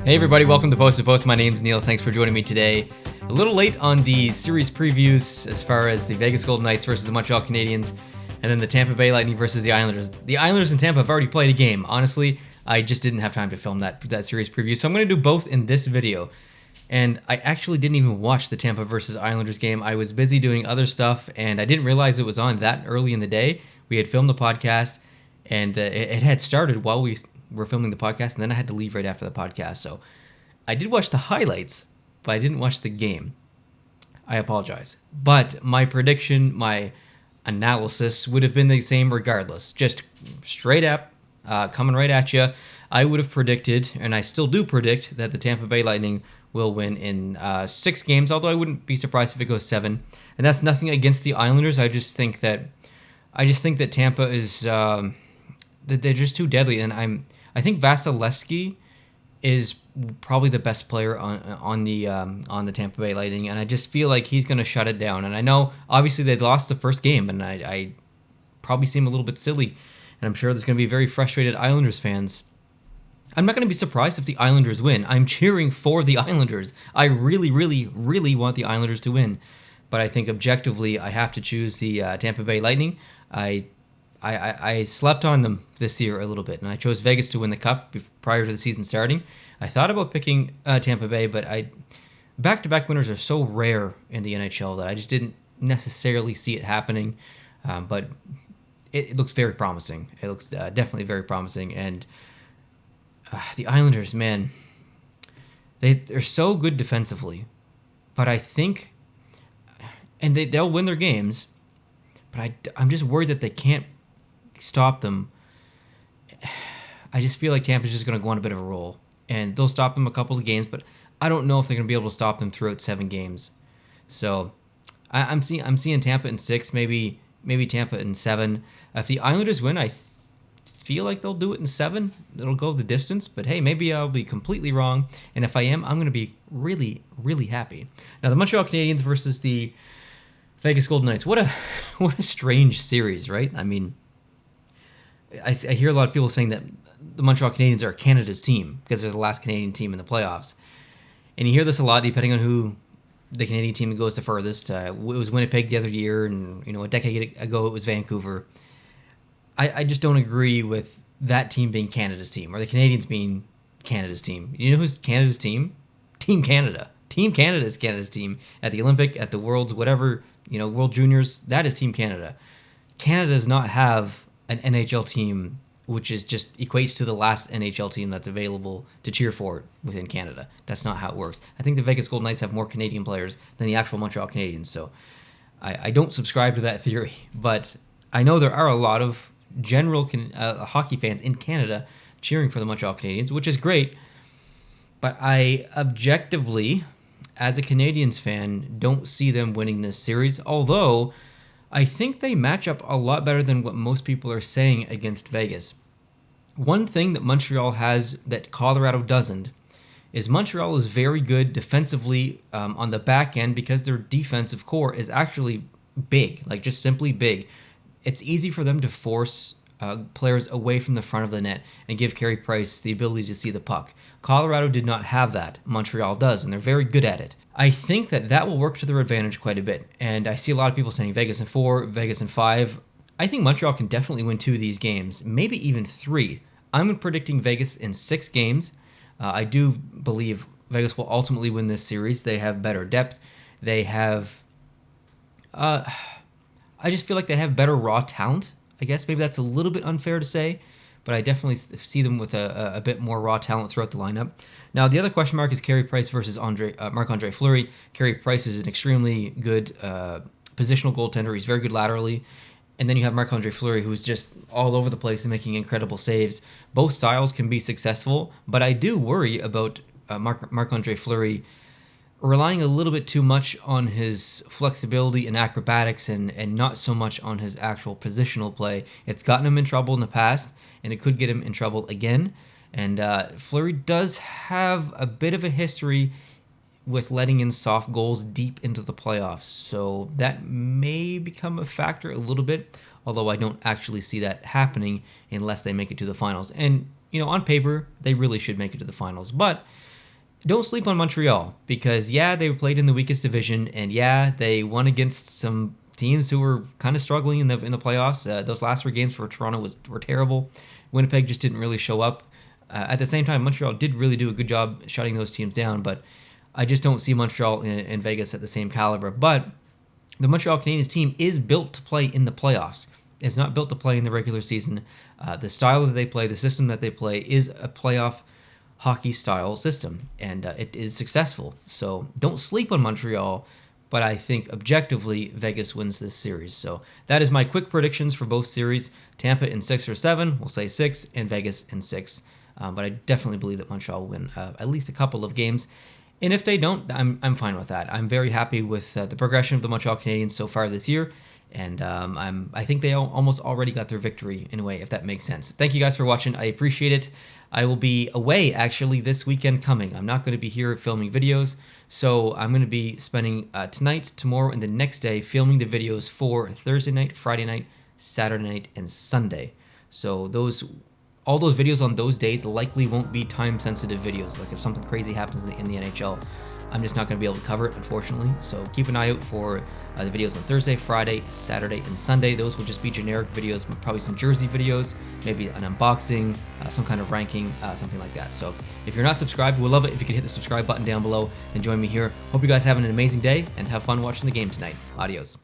Hey everybody, welcome to Post to Post. My name's Neil. Thanks for joining me today. A little late on the series previews as far as the Vegas Golden Knights versus the Montreal Canadiens, and then the Tampa Bay Lightning versus the Islanders. The Islanders and Tampa have already played a game. Honestly, I just didn't have time to film that series preview, so I'm going to do both in this video. And I actually didn't even watch the Tampa versus Islanders game. I was busy doing other stuff, and I didn't realize it was on that early in the day. We had filmed the podcast, and it had started while we were filming the podcast, and then I had to leave right after the podcast. So I did watch the highlights, but I didn't watch the game. I apologize. But my prediction, my analysis would have been the same regardless. Just straight up, coming right at you. I would have predicted, and I still do predict, that the Tampa Bay Lightning will win in 6 games, although I wouldn't be surprised if it goes 7. And that's nothing against the Islanders. I just think that Tampa is that they're just too deadly, and I think Vasilevsky is probably the best player on the Tampa Bay Lightning, and I just feel like he's going to shut it down. And I know obviously they lost the first game, and I probably seem a little bit silly, and I'm sure there's going to be very frustrated Islanders fans. I'm not going to be surprised if the Islanders win. I'm cheering for the Islanders. I really, really, really want the Islanders to win. But I think objectively, I have to choose the Tampa Bay Lightning. I slept on them this year a little bit, and I chose Vegas to win the Cup prior to the season starting. I thought about picking Tampa Bay, but back-to-back winners are so rare in the NHL that I just didn't necessarily see it happening. But it looks very promising. It looks definitely very promising, and the Islanders, man, they're so good defensively, but I think, and they'll win their games, but I'm just worried that they can't stop them. I just feel like Tampa's just going to go on a bit of a roll, and they'll stop them a couple of games, but I don't know if they're going to be able to stop them throughout 7 games. So I'm seeing Tampa in 6, maybe Tampa in 7. If the Islanders win, I feel like they'll do it in 7. It'll go the distance, but hey, maybe I'll be completely wrong. And if I am, I'm going to be really, really happy. Now, the Montreal Canadiens versus the Vegas Golden Knights. What a strange series, right? I mean, I hear a lot of people saying that the Montreal Canadiens are Canada's team because they're the last Canadian team in the playoffs. And you hear this a lot depending on who the Canadian team goes the furthest. It was Winnipeg the other year, and a decade ago it was Vancouver. I just don't agree with that team being Canada's team, or the Canadiens being Canada's team. You know who's Canada's team? Team Canada. Team Canada is Canada's team at the Olympic, at the Worlds, whatever, World Juniors. That is Team Canada. Canada does not have an NHL team which is just equates to the last NHL team that's available to cheer for within Canada. That's not how it works. I think the Vegas Golden Knights have more Canadian players than the actual Montreal Canadiens, so I don't subscribe to that theory. But I know there are a lot of general hockey fans in Canada cheering for the Montreal Canadiens, which is great, but I objectively, as a Canadiens fan, don't see them winning this series, although I think they match up a lot better than what most people are saying against Vegas. One thing that Montreal has that Colorado doesn't is Montreal is very good defensively on the back end because their defensive core is actually big, like just simply big. It's easy for them to force players away from the front of the net and give Carey Price the ability to see the puck. Colorado did not have that. Montreal does, and they're very good at it. I think that will work to their advantage quite a bit, and I see a lot of people saying Vegas in 4, Vegas in 5. I think Montreal can definitely win 2 of these games, maybe even 3. I'm predicting Vegas in 6 games. I do believe Vegas will ultimately win this series. They have better depth. They have... I just feel like they have better raw talent. I guess maybe that's a little bit unfair to say, but I definitely see them with a bit more raw talent throughout the lineup. Now, the other question mark is Carey Price versus Marc-Andre Fleury. Carey Price is an extremely good positional goaltender. He's very good laterally. And then you have Marc-Andre Fleury, who's just all over the place and making incredible saves. Both styles can be successful, but I do worry about Marc-Andre Fleury relying a little bit too much on his flexibility and acrobatics and not so much on his actual positional play. It's gotten him in trouble in the past, and it could get him in trouble again. And Fleury does have a bit of a history with letting in soft goals deep into the playoffs. So that may become a factor a little bit, although I don't actually see that happening unless they make it to the finals. And, on paper, they really should make it to the finals. But don't sleep on Montreal, because yeah, they played in the weakest division, and yeah, they won against some teams who were kind of struggling in the playoffs. Those last 3 games for Toronto were terrible. Winnipeg just didn't really show up. At the same time, Montreal did really do a good job shutting those teams down, but I just don't see Montreal and Vegas at the same caliber. But the Montreal Canadiens team is built to play in the playoffs. It's not built to play in the regular season. The style that they play, the system that they play, is a playoff hockey style system, and it is successful. So don't sleep on Montreal, but I think objectively Vegas wins this series. So that is my quick predictions for both series. Tampa in 6 or 7, we'll say 6, and Vegas in 6. But I definitely believe that Montreal will win at least a couple of games. And if they don't, I'm fine with that. I'm very happy with the progression of the Montreal Canadiens so far this year. And I think they almost already got their victory in a way, if that makes sense. Thank you guys for watching. I appreciate it. I will be away actually this weekend coming. I'm not going to be here filming videos. So I'm going to be spending tonight, tomorrow, and the next day filming the videos for Thursday night, Friday night, Saturday night, and Sunday. So all those videos on those days likely won't be time-sensitive videos. Like if something crazy happens in the NHL, I'm just not going to be able to cover it, unfortunately. So keep an eye out for the videos on Thursday, Friday, Saturday, and Sunday. Those will just be generic videos, probably some jersey videos, maybe an unboxing, some kind of ranking, something like that. So if you're not subscribed, we'll love it if you could hit the subscribe button down below and join me here. Hope you guys have an amazing day and have fun watching the game tonight. Adios.